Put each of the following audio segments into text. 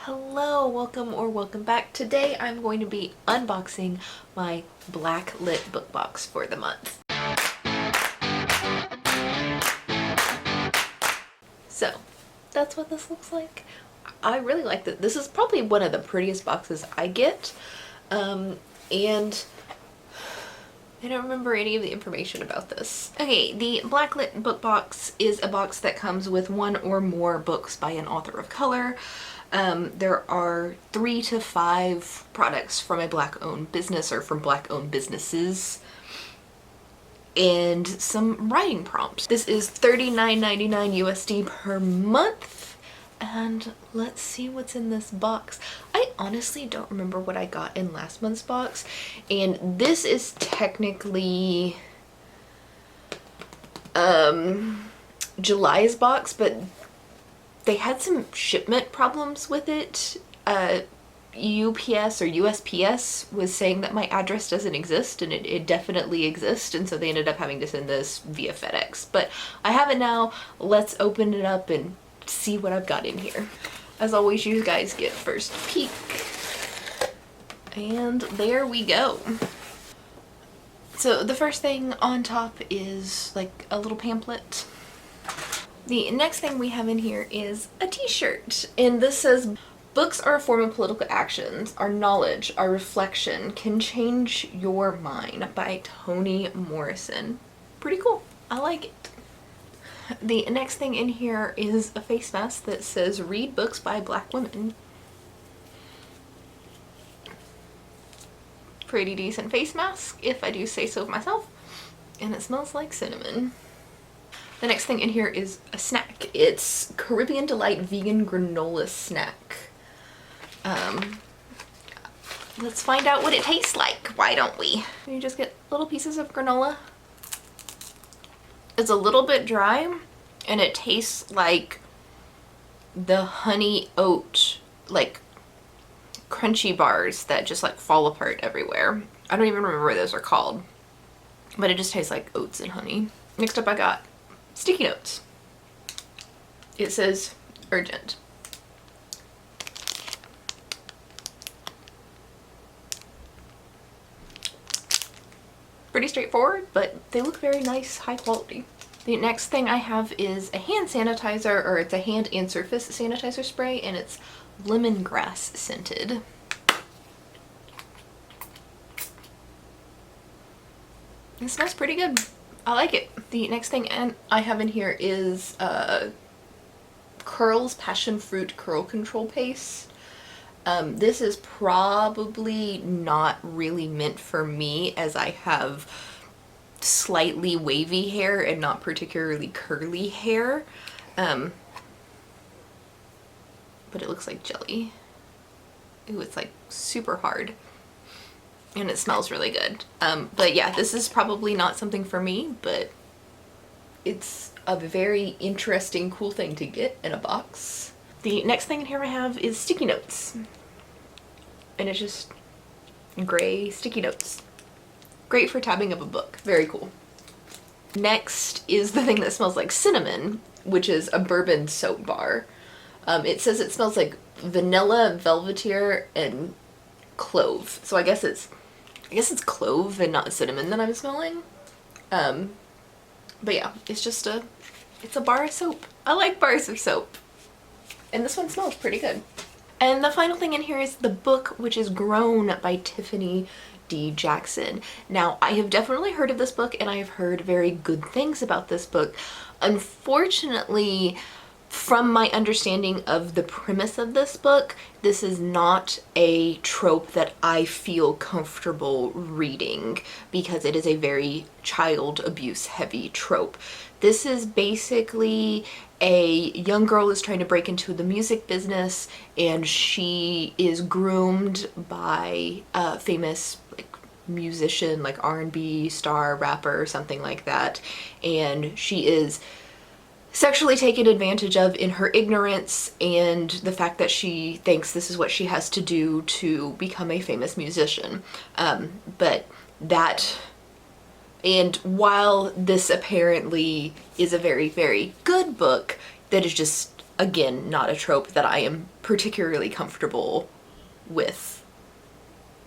Hello, welcome or welcome back. Today I'm going to be unboxing my BlackLit book box for the month. So, that's what this looks like. I really like this. This is probably one of the prettiest boxes I get. And I don't remember any of the information about this. Okay, the BlackLit book box is a box that comes with one or more books by an author of color. There are 3 to 5 products from a Black-owned business or from Black-owned businesses, and some writing prompts. This is $39.99 USD per month, and let's see what's in this box. I honestly don't remember what I got in last month's box, and this is technically July's box, but they had some shipment problems with it. UPS or USPS was saying that my address doesn't exist, and it definitely exists, and so they ended up having to send this via FedEx. But I have it now. Let's open it up and see what I've got in here. As always, you guys get first peek. And there we go. So the first thing on top is like a little pamphlet. The next thing we have in here is a t-shirt, and this says, "Books are a form of political actions. Our knowledge, our reflection can change your mind," by Toni Morrison. Pretty cool. I like it. The next thing in here is a face mask that says, "Read books by Black women." Pretty decent face mask, if I do say so myself. And it smells like cinnamon. The next thing in here is a snack. It's Caribbean Delight Vegan Granola Snack. Let's find out what it tastes like, why don't we? You just get little pieces of granola. It's a little bit dry, and it tastes like the honey oat, like crunchy bars that just like fall apart everywhere. I don't even remember what those are called, but it just tastes like oats and honey. Next up I got sticky notes. It says urgent. Pretty straightforward, but they look very nice, high quality. The next thing I have is a hand sanitizer, or it's a hand and surface sanitizer spray, and it's lemongrass scented. It smells pretty good. I like it. The next thing I have in here is Curl's Passion Fruit Curl Control Paste. This is probably not really meant for me, as I have slightly wavy hair and not particularly curly hair. But it looks like jelly. Ooh, it's like super hard. And it smells really good. But yeah, this is probably not something for me, but it's a very interesting, cool thing to get in a box. The next thing in here I have is sticky notes. And it's just gray sticky notes. Great for tabbing up a book. Very cool. Next is the thing that smells like cinnamon, which is a bourbon soap bar. It says it smells like vanilla, velvetier, and clove. So I guess it's clove and not cinnamon that I'm smelling. But yeah, it's a bar of soap. I like bars of soap. And this one smells pretty good. And the final thing in here is the book, which is Grown by Tiffany D. Jackson. Now, I have definitely heard of this book, and I have heard very good things about this book. Unfortunately, from my understanding of the premise of this book, this is not a trope that I feel comfortable reading, because it is a very child abuse heavy trope. This is basically a young girl is trying to break into the music business, and she is groomed by a famous musician, like R&B star, rapper, something like that, and she is sexually taken advantage of in her ignorance and the fact that she thinks this is what she has to do to become a famous musician. And while this apparently is a very, very good book that is just again, not a trope that I am particularly comfortable with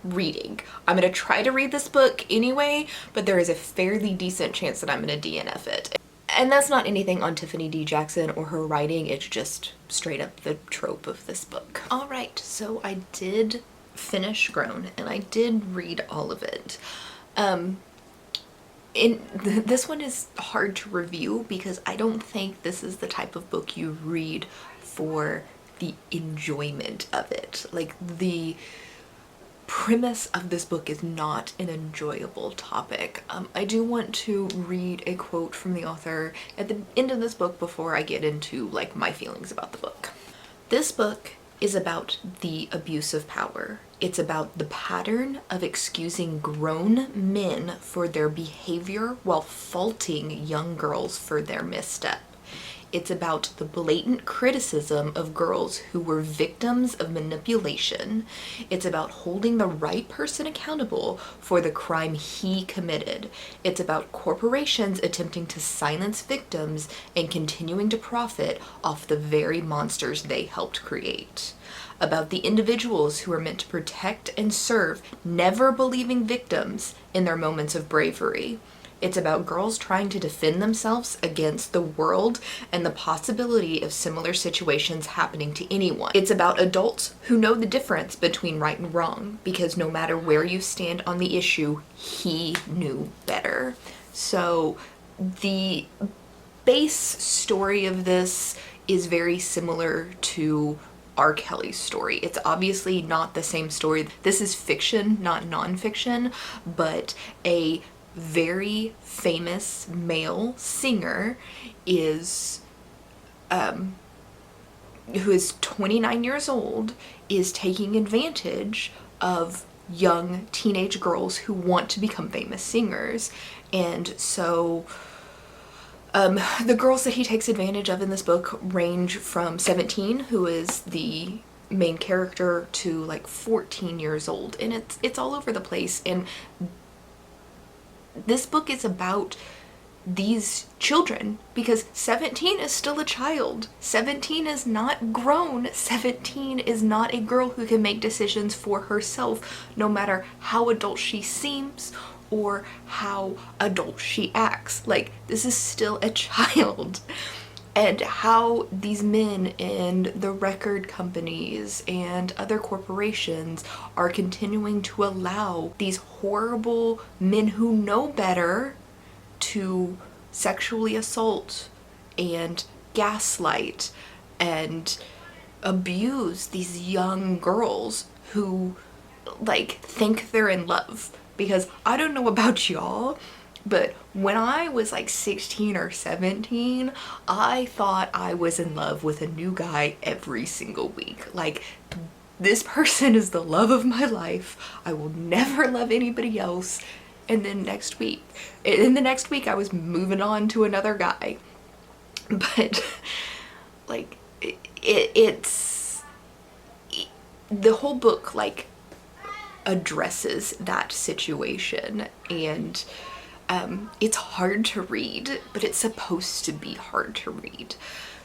reading. I'm gonna try to read this book anyway, but there is a fairly decent chance that I'm gonna DNF it. And that's not anything on Tiffany D. Jackson or her writing, it's just straight up the trope of this book. All right, so I did finish Grown, and I did read all of it. This one is hard to review because I don't think this is the type of book you read for the enjoyment of it. Like, the premise of this book is not an enjoyable topic. I do want to read a quote from the author at the end of this book before I get into like my feelings about the book. This book is about the abuse of power. It's about the pattern of excusing grown men for their behavior while faulting young girls for their misstep. It's about the blatant criticism of girls who were victims of manipulation. It's about holding the right person accountable for the crime he committed. It's about corporations attempting to silence victims and continuing to profit off the very monsters they helped create. About the individuals who are meant to protect and serve, never believing victims in their moments of bravery. It's about girls trying to defend themselves against the world and the possibility of similar situations happening to anyone. It's about adults who know the difference between right and wrong, because no matter where you stand on the issue, he knew better. So the base story of this is very similar to R. Kelly's story. It's obviously not the same story. This is fiction, not nonfiction, but a very famous male singer is who is 29 years old, is taking advantage of young teenage girls who want to become famous singers. And so the girls that he takes advantage of in this book range from 17, who is the main character, to like 14 years old, and it's all over the place. And this book is about these children, because 17 is still a child. 17 is not grown. 17 is not a girl who can make decisions for herself, no matter how adult she seems or how adult she acts. Like, this is still a child. And how these men and the record companies and other corporations are continuing to allow these horrible men who know better to sexually assault and gaslight and abuse these young girls who like think they're in love. Because I don't know about y'all, but when I was like 16 or 17, I thought I was in love with a new guy every single week. Like, this person is the love of my life. I will never love anybody else. And then in the next week, I was moving on to another guy. But like, it's the whole book like addresses that situation, and it's hard to read, but it's supposed to be hard to read.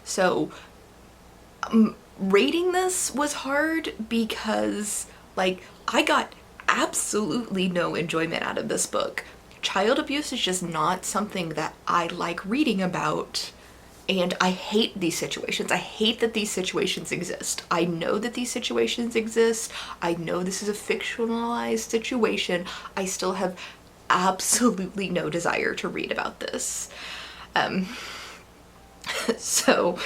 So rating this was hard because like I got absolutely no enjoyment out of this book. Child abuse is just not something that I like reading about, and I hate these situations. I hate that these situations exist. I know that these situations exist. I know this is a fictionalized situation. I still have absolutely no desire to read about this. So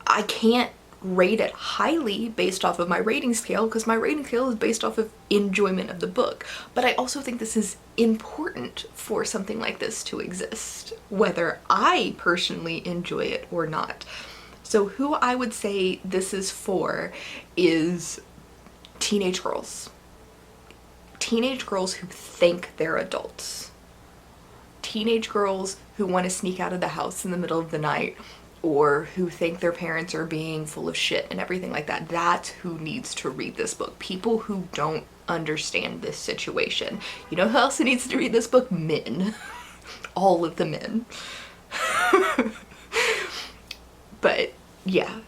I can't rate it highly based off of my rating scale, because my rating scale is based off of enjoyment of the book. But I also think this is important for something like this to exist, whether I personally enjoy it or not. So who I would say this is for is teenage girls. Teenage girls who think they're adults. Teenage girls who want to sneak out of the house in the middle of the night, or who think their parents are being full of shit and everything like that. That's who needs to read this book. People who don't understand this situation. You know who else needs to read this book? Men. All of the men. But yeah.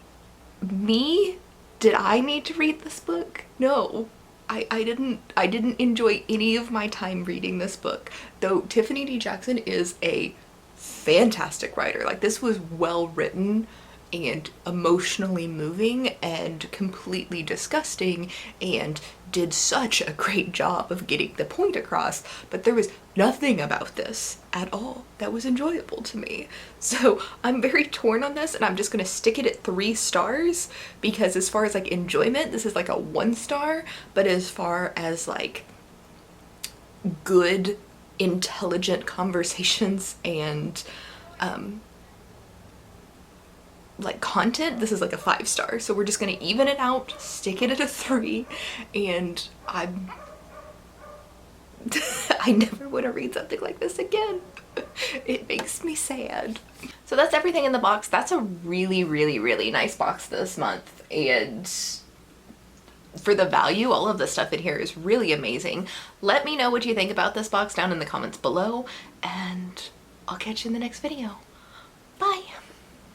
Me? Did I need to read this book? No. I didn't enjoy any of my time reading this book. Though Tiffany D. Jackson is a fantastic writer. Like, this was well written and emotionally moving and completely disgusting and did such a great job of getting the point across, but there was nothing about this at all that was enjoyable to me. So I'm very torn on this, and I'm just gonna stick it at 3 stars, because as far as like enjoyment, this is like a 1 star, but as far as like good, intelligent conversations and like content, this is like a 5 star. So we're just gonna even it out, stick it at a 3, and I never want to read something like this again. It makes me sad. So that's everything in the box. That's a really, really, really nice box this month, and for the value, all of the stuff in here is really amazing. Let me know what you think about this box down in the comments below, and I'll catch you in the next video.